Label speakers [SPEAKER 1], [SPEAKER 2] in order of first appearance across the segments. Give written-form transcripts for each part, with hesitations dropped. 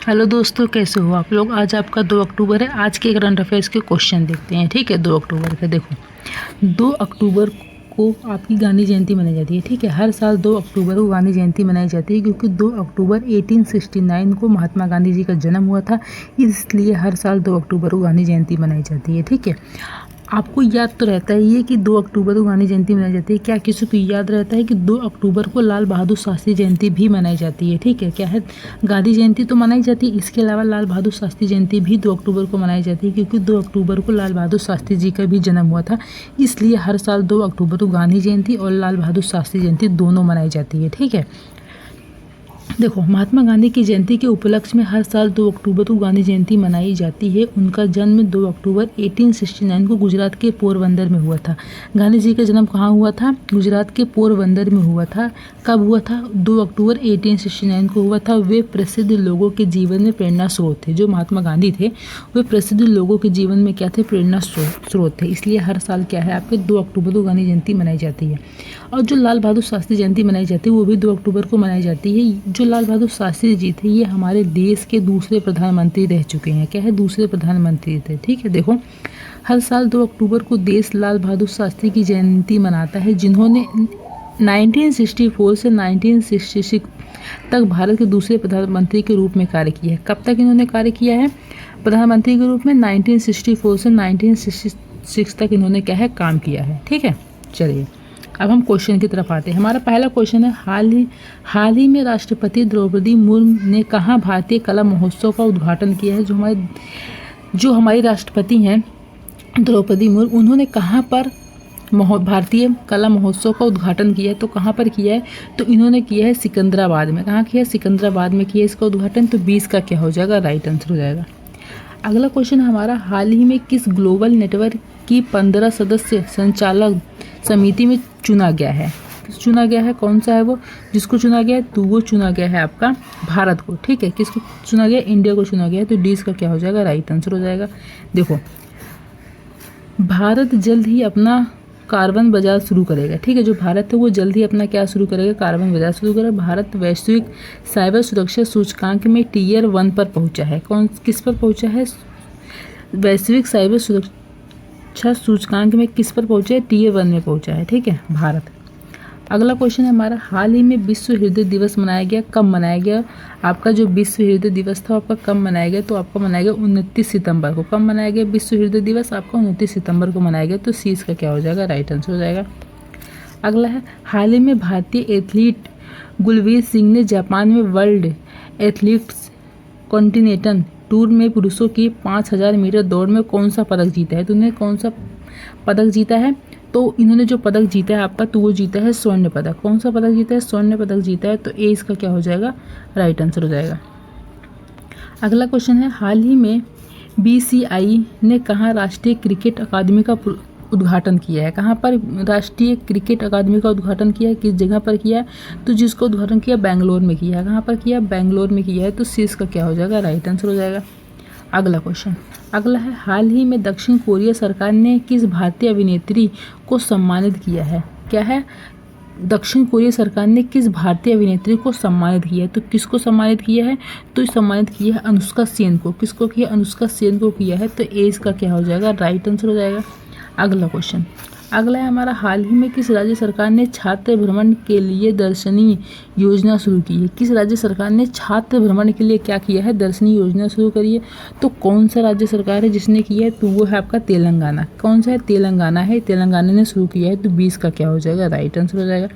[SPEAKER 1] Hello दोस्तों, कैसे हो आप लोग। आज आपका 2 अक्टूबर है। आज के करंट अफेयर्स के क्वेश्चन देखते हैं। ठीक है, 2 अक्टूबर के देखो, 2 अक्टूबर को आपकी गांधी जयंती मनाई जाती है। ठीक है, हर साल 2 अक्टूबर को गांधी जयंती मनाई जाती है क्योंकि 2 अक्टूबर 1869 को महात्मा गांधी जी का जन्म हुआ था, इसलिए हर साल 2 अक्टूबर को गांधी जयंती मनाई जाती है। ठीक है, आपको याद तो रहता है ये कि 2 अक्टूबर को गांधी जयंती मनाई जाती है। क्या किसी को याद रहता है कि 2 अक्टूबर को लाल बहादुर शास्त्री जयंती भी मनाई जाती है। ठीक है, क्या है, गांधी जयंती तो मनाई जाती है, इसके अलावा लाल बहादुर शास्त्री जयंती भी 2 अक्टूबर को मनाई जाती है क्योंकि 2 अक्टूबर को लाल बहादुर शास्त्री जी का भी जन्म हुआ था, इसलिए हर साल 2 अक्टूबर को गांधी जयंती और लाल बहादुर शास्त्री जयंती दोनों मनाई जाती है। ठीक है, देखो, महात्मा गांधी की जयंती के उपलक्ष्य में हर साल 2 अक्टूबर को गांधी जयंती मनाई जाती है। उनका जन्म 2 अक्टूबर 1869 को गुजरात के पोरबंदर में हुआ था। गांधी जी का जन्म कहाँ हुआ था? गुजरात के पोरबंदर में हुआ था। कब हुआ था? 2 अक्टूबर 1869 को हुआ था। वे प्रसिद्ध लोगों के जीवन में प्रेरणा स्रोत थे। जो महात्मा गांधी थे वे प्रसिद्ध लोगों के जीवन में क्या थे? प्रेरणा स्रोत थे, इसलिए हर साल क्या है आपके 2 अक्टूबर को गांधी जयंती मनाई जाती है। और जो लाल बहादुर शास्त्री जयंती मनाई जाती है वो भी 2 अक्टूबर को मनाई जाती है। जो लाल बहादुर शास्त्री जी थे ये हमारे देश के दूसरे प्रधानमंत्री रह चुके हैं। क्या है? दूसरे प्रधानमंत्री थे। ठीक है, देखो, हर साल 2 अक्टूबर को देश लाल बहादुर शास्त्री की जयंती मनाता है, जिन्होंने 1964 से 1966 तक भारत के दूसरे प्रधानमंत्री के रूप में कार्य किया है। कब तक इन्होंने कार्य किया है प्रधानमंत्री के रूप में? 1964 से 1966 तक इन्होंने क्या है काम किया है। ठीक है, चलिए अब हम क्वेश्चन की तरफ आते हैं। हमारा पहला क्वेश्चन है, हाल ही में राष्ट्रपति द्रौपदी मुर्मू ने कहाँ भारतीय कला महोत्सव का उद्घाटन किया है? जो हमारी राष्ट्रपति हैं द्रौपदी मुर्मू, उन्होंने कहाँ पर भारतीय कला महोत्सव का उद्घाटन किया है? तो कहाँ पर किया है? तो इन्होंने किया है सिकंदराबाद में। कहाँ किया है? सिकंदराबाद में किया है इसका उद्घाटन। तो 20 का क्या हो जाएगा? राइट आंसर हो जाएगा। अगला क्वेश्चन हमारा, हाल ही में किस ग्लोबल नेटवर्क की 15 सदस्य संचालक समिति में चुना गया है? चुना गया है, कौन सा है वो जिसको चुना गया है? तो वो चुना गया है आपका भारत को। ठीक है, किसको चुना गया? इंडिया को चुना गया है। तो 20 का क्या हो जाएगा? राइट आंसर हो जाएगा। देखो, भारत जल्द ही अपना कार्बन बाजार शुरू करेगा। ठीक है, जो भारत है वो जल्द ही अपना क्या शुरू करेगा? कार्बन बाजार शुरू करेगा। भारत वैश्विक साइबर सुरक्षा सूचकांक में टियर 1 पर पहुंचा है। किस पर पहुंचा है? वैश्विक साइबर सुरक्षा सूचकांक में किस पर पहुंचा है? टियर 1 में पहुंचा है। ठीक है, भारत। अगला क्वेश्चन है हमारा, हाल ही में विश्व हृदय दिवस मनाया गया। कब मनाया गया? आपका जो विश्व हृदय दिवस था आपका कब मनाया गया? तो आपका मनाया गया 29 सितंबर को। कब मनाया गया विश्व हृदय दिवस? आपका 29 सितंबर को मनाया गया। तो 30 का क्या हो जाएगा? राइट आंसर हो जाएगा। अगला है, हाल ही में भारतीय एथलीट गुलवीर सिंह ने जापान में वर्ल्ड एथलीट्स कॉन्टिनेंटल टूर में पुरुषों की 5000 मीटर दौड़ में कौन सा पदक जीता है? तो उन्हें कौन सा पदक जीता है? तो इन्होंने जो पदक जीता है आपका, तो वो जीता है स्वर्ण पदक। कौन सा पदक जीता है? स्वर्ण पदक जीता है। तो ए इसका क्या हो जाएगा? राइट आंसर हो जाएगा। अगला क्वेश्चन है, हाल ही में बीसीआई ने कहाँ राष्ट्रीय क्रिकेट अकादमी का उद्घाटन किया है? कहाँ पर राष्ट्रीय क्रिकेट अकादमी का उद्घाटन किया है? किस जगह पर किया है? तो जिसको उद्घाटन किया बेंगलोर में किया है। कहाँ पर किया? बेंगलोर में किया है। तो सी इसका क्या हो जाएगा? राइट आंसर हो जाएगा। अगला क्वेश्चन, अगला है, हाल ही में दक्षिण कोरिया सरकार ने किस भारतीय अभिनेत्री को सम्मानित किया है? क्या है? दक्षिण कोरिया सरकार ने किस भारतीय अभिनेत्री को सम्मानित किया है? तो किसको सम्मानित किया है? तो सम्मानित किया है अनुष्का सेन को। किसको किया? अनुष्का सेन को किया है। तो ए इसका क्या हो जाएगा? राइट आंसर हो जाएगा। अगला क्वेश्चन, अगला है हमारा, हाल ही में किस राज्य सरकार ने छात्र भ्रमण के लिए दर्शनी योजना शुरू की है? किस राज्य सरकार ने छात्र भ्रमण के लिए क्या किया है? दर्शनी योजना शुरू करी है। तो कौन सा राज्य सरकार है जिसने किया है? तो वो है आपका तेलंगाना। कौन सा है? तेलंगाना है। तेलंगाना ने शुरू किया है। तो 20 का क्या हो जाएगा? राइट आंसर हो जाएगा।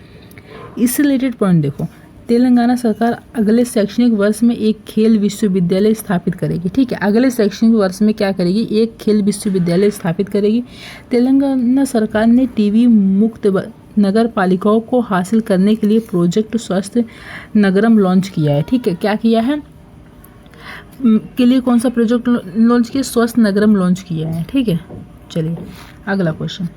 [SPEAKER 1] इससे रिलेटेड पॉइंट देखो, तेलंगाना सरकार अगले शैक्षणिक वर्ष में एक खेल विश्वविद्यालय स्थापित करेगी। ठीक है, अगले शैक्षणिक वर्ष में क्या करेगी? एक खेल विश्वविद्यालय स्थापित करेगी। तेलंगाना सरकार ने टीबी मुक्त नगर पालिकाओं को हासिल करने के लिए प्रोजेक्ट स्वस्थ नगरम लॉन्च किया है। ठीक है, क्या किया है के लिए? कौन सा प्रोजेक्ट लॉन्च किया? स्वस्थ नगरम लॉन्च किया है। ठीक है, चलिए अगला क्वेश्चन।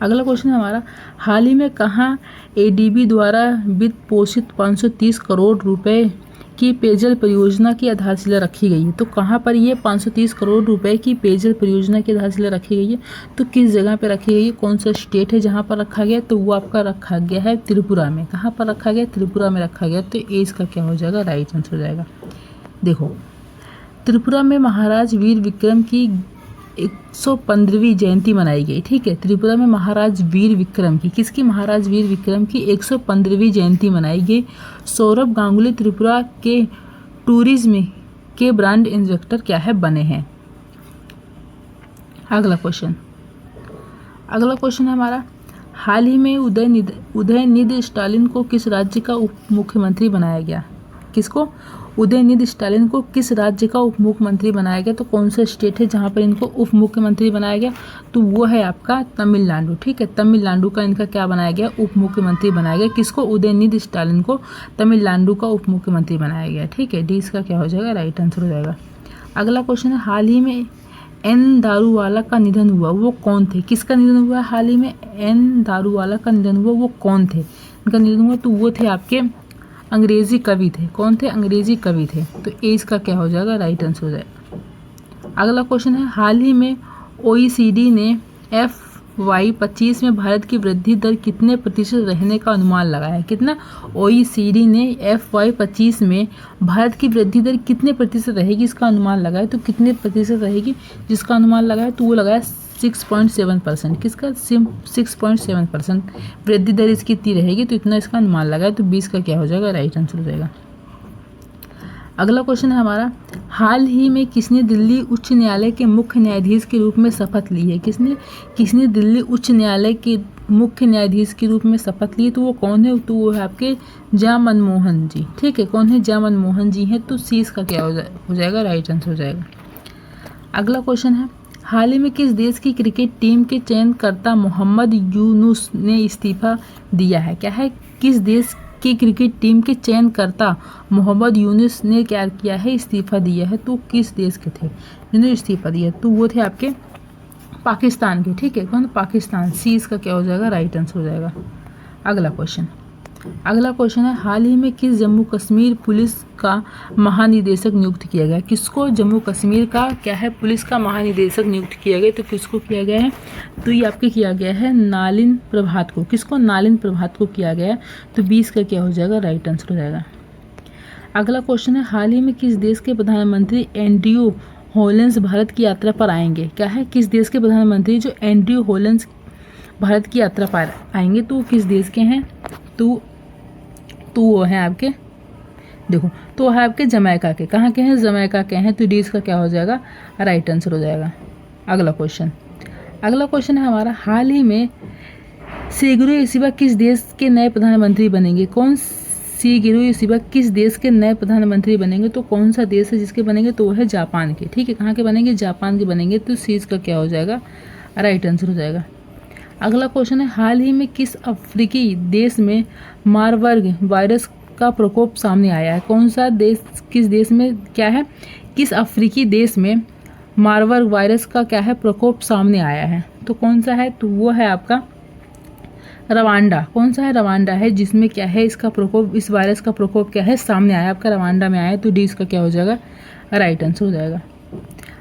[SPEAKER 1] अगला क्वेश्चन हमारा, हाल ही में कहाँ एडीबी द्वारा वित्त पोषित 530 करोड़ रुपए की पेयजल परियोजना की आधारशिला रखी गई है? तो कहाँ पर ये 530 करोड़ रुपए की पेयजल परियोजना की आधारशिला रखी गई है? तो किस जगह पे रखी गई है? कौन सा स्टेट है जहाँ पर रखा गया? तो वो आपका रखा गया है त्रिपुरा में। कहाँ पर रखा गया? त्रिपुरा में रखा गया। तो ए इसका क्या हो जाएगा? राइट आंसर हो जाएगा। देखो, त्रिपुरा में महाराज वीर विक्रम की 115वीं जयंती मनाई गई। ठीक है, त्रिपुरा में महाराज वीर विक्रम की, किसकी, महाराज वीर विक्रम की 115वीं जयंती मनाई गई। सौरभ गांगुली त्रिपुरा के टूरिज्म के ब्रांड इंस्पेक्टर क्या है, बने हैं। अगला क्वेश्चन है हमारा, हाल ही में उदयनिधि स्टालिन को किस राज्य का उप मुख्यमंत्री बनाया गया। किसको, उदयनिधि स्टालिन को किस राज्य का उप मुख्यमंत्री बनाया गया। तो कौन सा स्टेट है जहाँ पर इनको उप मुख्यमंत्री बनाया गया, तो वो है आपका तमिलनाडु। ठीक है, तमिलनाडु का इनका क्या बनाया गया, उप मुख्यमंत्री बनाया गया। किसको, उदयनिधि स्टालिन को तमिलनाडु का उप मुख्यमंत्री बनाया गया। ठीक है, डी इसका क्या हो जाएगा, राइट आंसर हो जाएगा। अगला क्वेश्चन है, हाल ही में एन दारूवाला का निधन हुआ, वो कौन थे। किसका निधन हुआ है हाल ही में, एन दारूवाला का निधन हुआ, वो कौन थे, इनका निधन हुआ, तो वो थे आपके अंग्रेजी कवि थे। कौन थे, अंग्रेजी कवि थे। तो ए इसका क्या हो जाएगा, राइट आंसर हो जाएगा। अगला क्वेश्चन है, हाल ही में OECD ने FY25 में भारत की वृद्धि दर कितने प्रतिशत रहने का अनुमान लगाया है। कितना, OECD ने FY25 में भारत की वृद्धि दर कितने प्रतिशत रहेगी इसका अनुमान लगाया। तो कितने प्रतिशत रहेगी जिसका अनुमान लगाया, तो वो लगाया 6.7%। किसका, 6.7% वृद्धि दर इसकी इतनी रहेगी, तो इतना इसका अनुमान लगाया। तो 20 का क्या हो जाएगा, राइट आंसर हो जाएगा। अगला क्वेश्चन है हमारा, हाल ही में किसने दिल्ली उच्च न्यायालय के मुख्य न्यायाधीश के रूप में शपथ ली है। किसने दिल्ली उच्च न्यायालय के मुख्य न्यायाधीश के रूप में शपथ ली है, तो वो कौन है, तो वो है आपके जा मनमोहन जी। ठीक है, कौन है, जा मनमोहन जी हैं। तो सी इसका क्या हो जाएगा, राइट आंसर हो जाएगा। अगला क्वेश्चन है, हाल ही में किस देश की क्रिकेट टीम के चयनकर्ता मोहम्मद यूनुस ने इस्तीफा दिया है। क्या है, किस देश की क्रिकेट टीम के चयनकर्ता मोहम्मद यूनुस ने क्या किया है, इस्तीफा दिया है। तो किस देश के थे जिन्होंने इस्तीफा दिया, तो वो थे आपके पाकिस्तान के। ठीक है, कौन, पाकिस्तान। सी इसका क्या हो जाएगा, राइट आंसर हो जाएगा। अगला क्वेश्चन है, हाल ही में किस जम्मू कश्मीर पुलिस का महानिदेशक नियुक्त किया गया। किसको, जम्मू कश्मीर का क्या है, पुलिस का महानिदेशक नियुक्त किया गया। तो किसको किया गया है, तो ये आपके किया गया है नालिन प्रभात को। किसको, नालिन प्रभात को किया गया है। तो 20 का क्या हो जाएगा, राइट आंसर हो जाएगा। अगला क्वेश्चन है, हाल ही में किस देश के प्रधानमंत्री एंड्रयू होलेंस भारत की यात्रा पर आएंगे। क्या है, किस देश के प्रधानमंत्री जो एंड्रयू होलेंस भारत की यात्रा पर आएंगे, तो किस देश के हैं, तो वो है आपके, देखो, तो है आपके जमैका के। कहाँ के हैं, जमैका के हैं। तो डी इसका क्या हो जाएगा, राइट आंसर हो जाएगा। अगला क्वेश्चन है हमारा, हाल ही में शिगेरू योशिबा किस देश के नए प्रधानमंत्री बनेंगे। कौन, शिगेरू योशिबा किस देश के नए प्रधानमंत्री बनेंगे। तो कौन सा देश है जिसके बनेंगे, तो वो है जापान के। ठीक है, कहाँ के बनेंगे, जापान के बनेंगे। तो सी इसका क्या हो जाएगा, राइट आंसर हो जाएगा। अगला क्वेश्चन है, हाल ही में किस अफ्रीकी देश में मारबर्ग वायरस का प्रकोप सामने आया है। कौन सा देश, किस देश में क्या है, किस अफ्रीकी देश में मारबर्ग वायरस का क्या है, प्रकोप सामने आया है। तो कौन सा है, तो वो है आपका रवांडा। कौन सा है, रवांडा है, जिसमें क्या है, इसका प्रकोप, इस वायरस का प्रकोप क्या है, सामने आया, आपका रवांडा में आया। तो डी इसका क्या हो जाएगा, राइट आंसर हो जाएगा।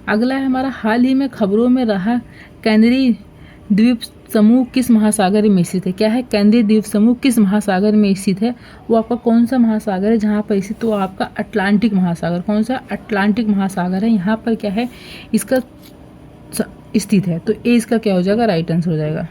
[SPEAKER 1] अगला है हमारा, हाल ही में खबरों में रहा कैनरी द्वीप समूह किस महासागर में स्थित है। क्या है, कैनरी द्वीप समूह किस महासागर में स्थित है। वो आपका कौन सा महासागर है जहाँ पर स्थित, तो आपका अटलांटिक महासागर। कौन सा, अटलांटिक महासागर है, यहाँ पर क्या है, इसका स्थित है। तो ए इसका क्या हो जाएगा, राइट आंसर हो जाएगा।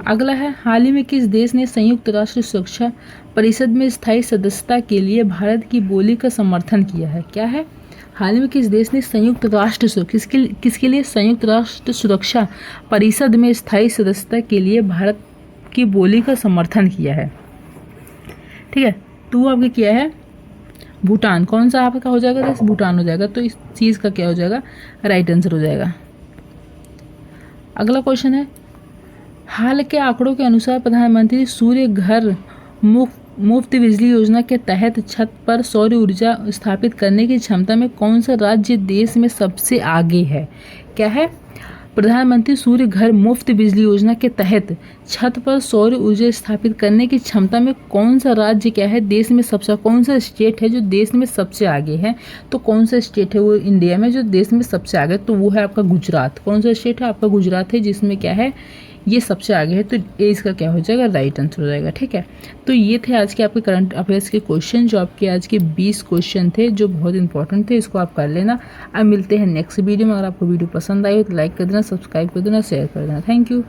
[SPEAKER 1] अगला है, हाल ही में किस देश ने संयुक्त राष्ट्र सुरक्षा परिषद में स्थायी सदस्यता के लिए भारत की बोली का समर्थन किया है। क्या है, हाल ही में किस देश ने संयुक्त राष्ट्र किसके लिए संयुक्त राष्ट्र सुरक्षा परिषद में स्थायी सदस्यता के लिए भारत की बोली का समर्थन किया है। ठीक है, तो वो आपके किया है भूटान। कौन सा आपका हो जाएगा, तो भूटान हो जाएगा। तो इस चीज़ का क्या हो जाएगा, राइट आंसर हो जाएगा। अगला क्वेश्चन है, हाल के आंकड़ों के अनुसार प्रधानमंत्री सूर्य घर मुफ्त बिजली योजना के तहत छत पर सौर ऊर्जा स्थापित करने की क्षमता में कौन सा राज्य देश में सबसे आगे है। क्या है, प्रधानमंत्री सूर्य घर मुफ्त बिजली योजना के तहत छत पर सौर ऊर्जा स्थापित करने की क्षमता में कौन सा राज्य क्या है, देश में सबसे, कौन सा स्टेट है जो देश में सबसे आगे है। तो कौन सा स्टेट है वो इंडिया में जो देश में सबसे आगे, तो वो है आपका गुजरात। कौन सा स्टेट है आपका, गुजरात है, जिसमें क्या है, ये सबसे आगे है, तो ए इसका क्या हो जाएगा, राइट आंसर हो जाएगा। ठीक है, तो ये थे आज के आपके करंट अफेयर्स के क्वेश्चन, जो आपके आज के 20 क्वेश्चन थे जो बहुत इंपॉर्टेंट थे, इसको आप कर लेना। अब मिलते हैं नेक्स्ट वीडियो में। अगर आपको वीडियो पसंद आई हो तो लाइक कर देना, सब्सक्राइब कर देना, शेयर कर देना। Thank you.